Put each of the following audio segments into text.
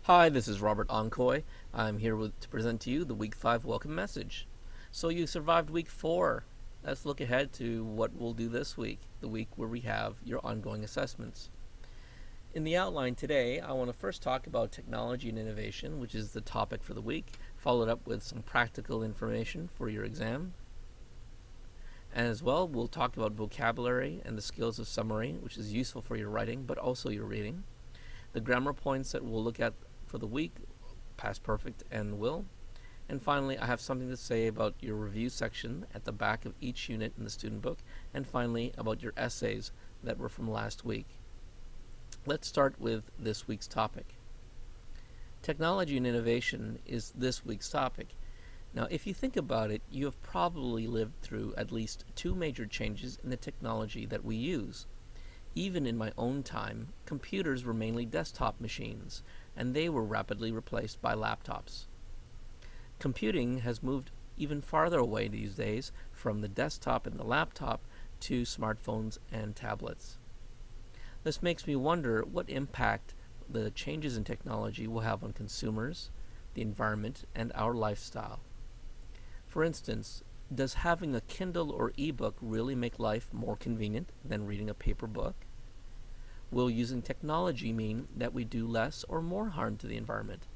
Hi, this is Robert Oncoy. I'm here to present to you the Week 5 welcome message. So you survived Week 4. Let's look ahead to what we'll do this week, the week where we have your ongoing assessments. In the outline today, I want to first talk about technology and innovation, which is the topic for the week, followed up with some practical information for your exam. And as well, we'll talk about vocabulary and the skills of summary, which is useful for your writing, but also your reading. The grammar points that we'll look at for the week, past perfect and will. And finally, I have something to say about your review section at the back of each unit in the student book, and finally about your essays that were from last week. Let's start with this week's topic. Technology and innovation is this week's topic. Now, if you think about it, you have probably lived through at least two major changes in the technology that we use. Even in my own time, computers were mainly desktop machines, and they were rapidly replaced by laptops. Computing has moved even farther away these days from the desktop and the laptop to smartphones and tablets. This makes me wonder what impact the changes in technology will have on consumers, the environment, and our lifestyle. For instance, does having a Kindle or ebook really make life more convenient than reading a paper book? Will using technology mean that we do less or more harm to the environment?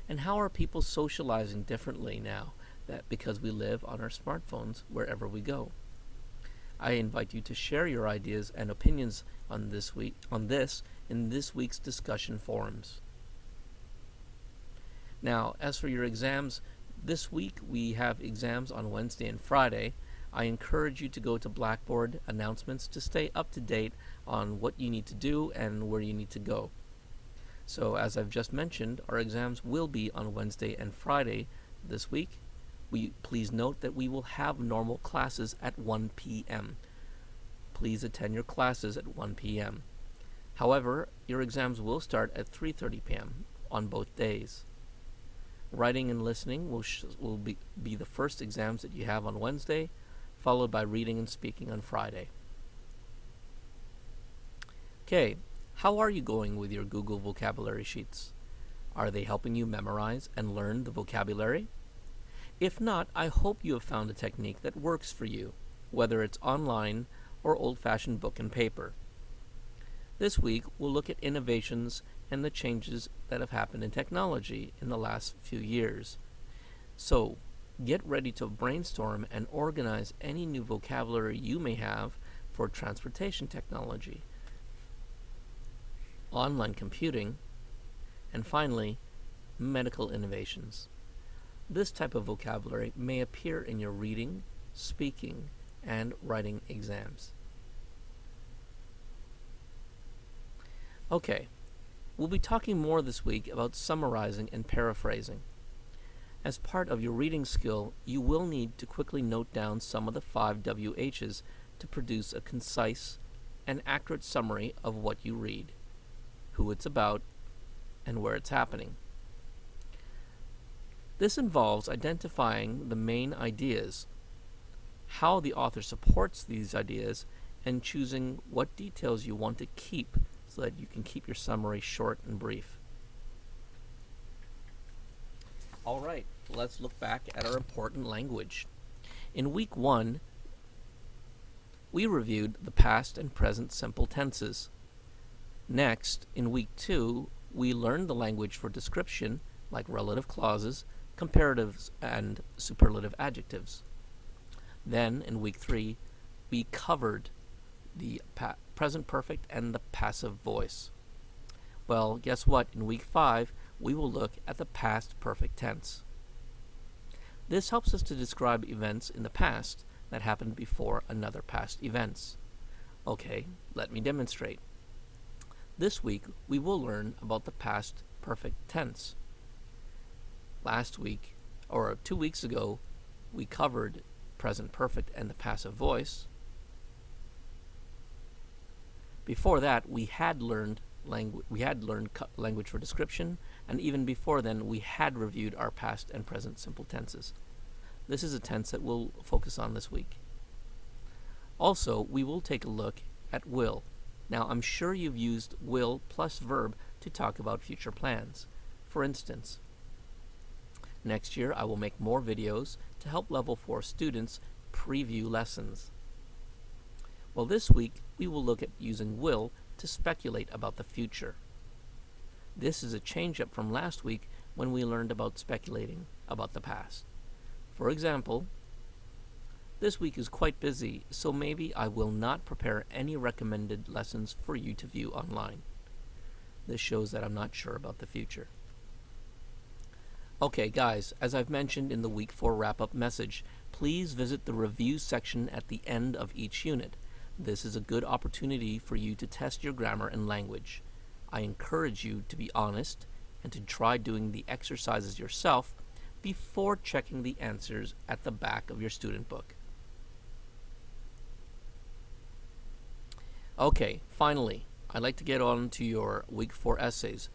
And how are people socializing differently now that because we live on our smartphones wherever we go? I invite you to share your ideas and opinions on this in this week's discussion forums. Now, as for your exams, this week we have exams on Wednesday and Friday. I encourage you to go to Blackboard announcements to stay up to date on what you need to do and where you need to go. So as I've just mentioned, our exams will be on Wednesday and Friday this week. Please note that we will have normal classes at 1 p.m. Please attend your classes at 1 p.m. However, your exams will start at 3:30 p.m. on both days. Writing and listening will be the first exams that you have on Wednesday, followed by reading and speaking on Friday. Okay, how are you going with your Google vocabulary sheets? Are they helping you memorize and learn the vocabulary? If not, I hope you have found a technique that works for you, whether it's online or old-fashioned book and paper. This week, we'll look at innovations and the changes that have happened in technology in the last few years. So, get ready to brainstorm and organize any new vocabulary you may have for transportation technology, online computing, and finally, medical innovations. This type of vocabulary may appear in your reading, speaking, and writing exams. Okay, we'll be talking more this week about summarizing and paraphrasing. As part of your reading skill, you will need to quickly note down some of the 5 WHs to produce a concise and accurate summary of what you read, who it's about, and where it's happening. This involves identifying the main ideas, how the author supports these ideas, and choosing what details you want to keep so that you can keep your summary short and brief. Alright, let's look back at our important language. In week 1, we reviewed the past and present simple tenses. Next, in week 2, we learned the language for description, like relative clauses, comparatives, and superlative adjectives. Then, in week 3, we covered the present perfect and the passive voice. Well, guess what? In week 5, we will look at the past perfect tense. This helps us to describe events in the past that happened before another past events. Okay, let me demonstrate. This week, we will learn about the past perfect tense. Last week, or 2 weeks ago, we covered present perfect and the passive voice. Before that, we had learned language for description, and even before then, we had reviewed our past and present simple tenses. This is a tense that we'll focus on this week. Also, we will take a look at will. Now, I'm sure you've used will plus verb to talk about future plans. For instance, next year I will make more videos to help Level 4 students preview lessons. Well, this week we will look at using will to speculate about the future. This is a change-up from last week when we learned about speculating about the past. For example, this week is quite busy, so maybe I will not prepare any recommended lessons for you to view online. This shows that I'm not sure about the future. Okay, guys, as I've mentioned in the Week 4 wrap-up message, please visit the review section at the end of each unit. This is a good opportunity for you to test your grammar and language. I encourage you to be honest and to try doing the exercises yourself before checking the answers at the back of your student book. Okay, finally, I'd like to get on to your Week 4 essays.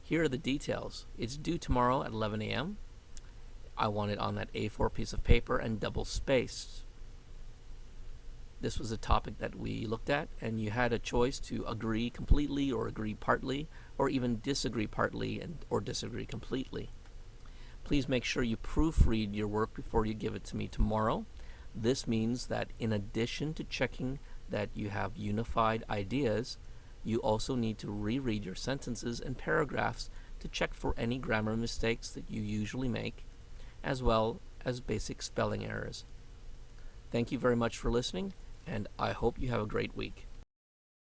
Here are the details. It's due tomorrow at 11 a.m. I want it on that A4 piece of paper and double-spaced. This was a topic that we looked at, and you had a choice to agree completely or agree partly, or even disagree partly or disagree completely. Please make sure you proofread your work before you give it to me tomorrow. This means that in addition to checking that you have unified ideas, you also need to reread your sentences and paragraphs to check for any grammar mistakes that you usually make, as well as basic spelling errors. Thank you very much for listening, and I hope you have a great week.